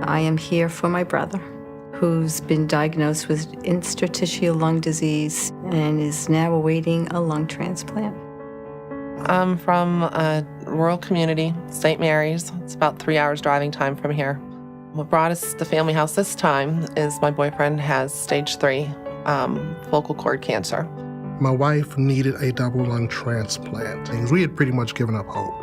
I am here for my brother, who's been diagnosed with interstitial lung disease and is now awaiting a lung transplant. I'm from a rural community, St. Mary's. It's about 3 hours driving time from here. What brought us to Family House this time is my boyfriend has stage 3 vocal cord cancer. My wife needed a double lung transplant. We had pretty much given up hope.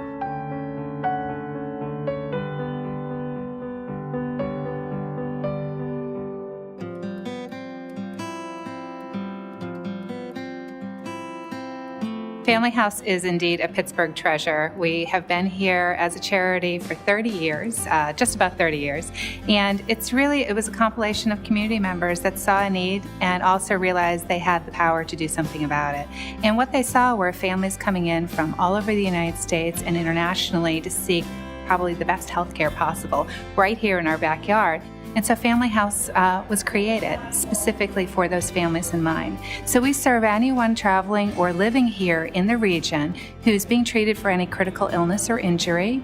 Family House is indeed a Pittsburgh treasure. We have been here as a charity for 30 years, just about 30 years. And it was a compilation of community members that saw a need and also realized they had the power to do something about it. And what they saw were families coming in from all over the United States and internationally to seek probably the best health care possible right here in our backyard. And so Family House was created specifically for those families in mind. So we serve anyone traveling or living here in the region who's being treated for any critical illness or injury,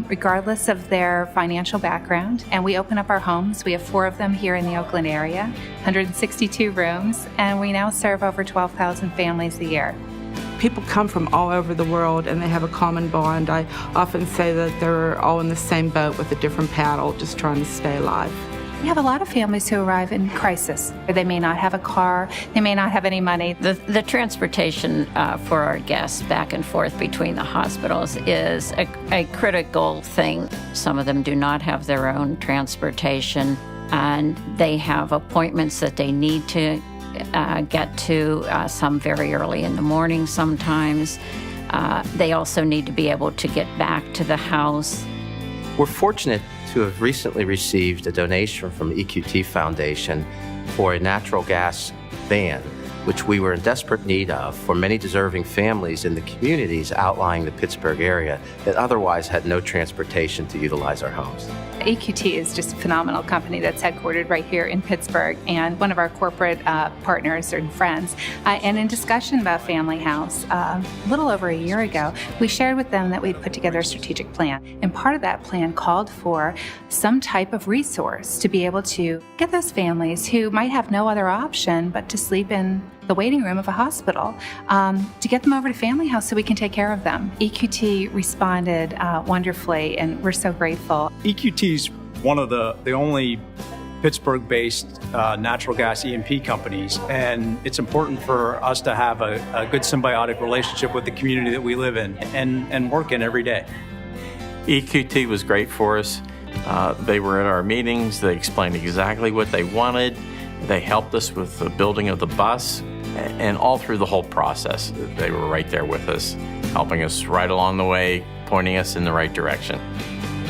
regardless of their financial background. And we open up our homes. We have 4 of them here in the Oakland area, 162 rooms, and we now serve over 12,000 families a year. People come from all over the world and they have a common bond. I often say that they're all in the same boat with a different paddle, just trying to stay alive. We have a lot of families who arrive in crisis. They may not have a car, they may not have any money. The transportation for our guests back and forth between the hospitals is a critical thing. Some of them do not have their own transportation, and they have appointments that they need to get to, some very early in the morning sometimes. They also need to be able to get back to the house. We're fortunate to have recently received a donation from the EQT Foundation for a natural gas van, which we were in desperate need of for many deserving families in the communities outlying the Pittsburgh area that otherwise had no transportation to utilize our homes. EQT is just a phenomenal company that's headquartered right here in Pittsburgh and one of our corporate partners and friends. And in discussion about Family House, a little over a year ago, we shared with them that we'd put together a strategic plan. And part of that plan called for some type of resource to be able to get those families who might have no other option but to sleep in the waiting room of a hospital, to get them over to Family House so we can take care of them. EQT responded wonderfully, and we're so grateful. EQT's one of the only Pittsburgh-based natural gas E&P companies, and it's important for us to have a good symbiotic relationship with the community that we live in and work in every day. EQT was great for us. They were at our meetings. They explained exactly what they wanted. They helped us with the building of the bus, and all through the whole process, they were right there with us, helping us right along the way, pointing us in the right direction.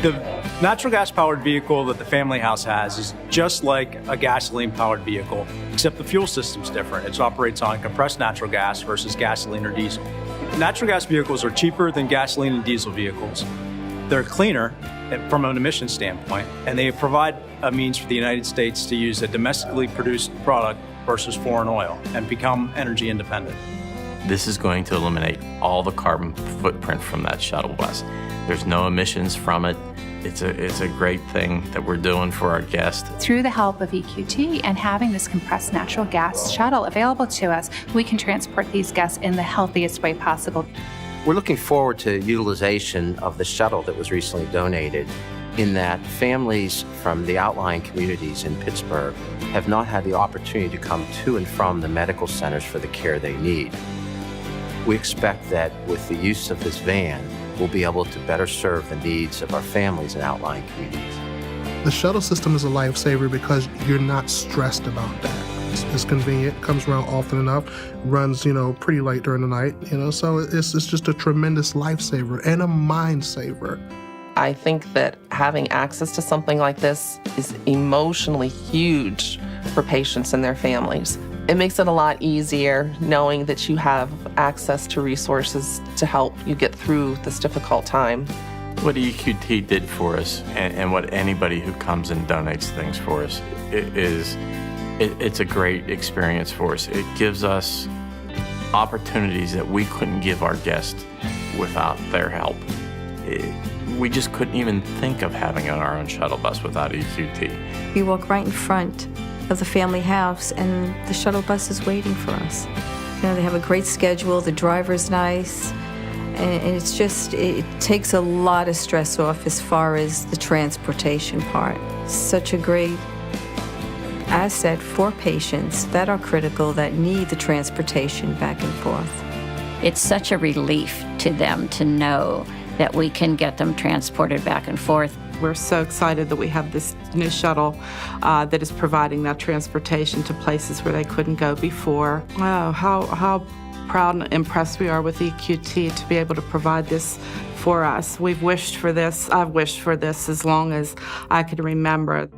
The natural gas-powered vehicle that the Family House has is just like a gasoline-powered vehicle, except the fuel system's different. It operates on compressed natural gas versus gasoline or diesel. Natural gas vehicles are cheaper than gasoline and diesel vehicles. They're cleaner from an emissions standpoint, and they provide a means for the United States to use a domestically produced product versus foreign oil and become energy independent. This is going to eliminate all the carbon footprint from that shuttle bus. There's no emissions from it. It's a great thing that we're doing for our guests. Through the help of EQT and having this compressed natural gas shuttle available to us, we can transport these guests in the healthiest way possible. We're looking forward to utilization of the shuttle that was recently donated, in that families from the outlying communities in Pittsburgh have not had the opportunity to come to and from the medical centers for the care they need. We expect that with the use of this van, we'll be able to better serve the needs of our families in outlying communities. The shuttle system is a lifesaver because you're not stressed about that. It's convenient, comes around often enough, runs, pretty late during the night, so it's just a tremendous lifesaver and a mind saver. I think that having access to something like this is emotionally huge for patients and their families. It makes it a lot easier knowing that you have access to resources to help you get through this difficult time. What EQT did for us, and what anybody who comes and donates things for us, it's a great experience for us. It gives us opportunities that we couldn't give our guests without their help. we just couldn't even think of having our own shuttle bus without EQT. We walk right in front of the family house, and the shuttle bus is waiting for us. You know, they have a great schedule, the driver's nice, and it's just, it takes a lot of stress off as far as the transportation part. Such a great asset for patients that are critical, that need the transportation back and forth. It's such a relief to them to know that we can get them transported back and forth. We're so excited that we have this new shuttle that is providing that transportation to places where they couldn't go before. Oh, how proud and impressed we are with EQT to be able to provide this for us. We've wished for this. I've wished for this as long as I could remember.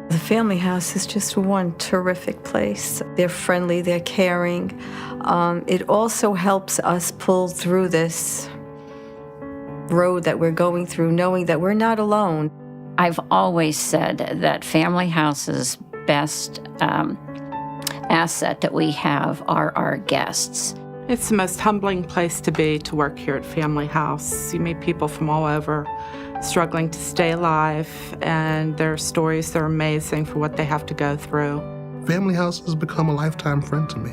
The family house is just one terrific place. They're friendly, they're caring. It also helps us pull through this road that we're going through, knowing that we're not alone. I've always said that Family House's best asset that we have are our guests. It's the most humbling place to be, to work here at Family House. You meet people from all over struggling to stay alive, and their stories are amazing for what they have to go through. Family House has become a lifetime friend to me.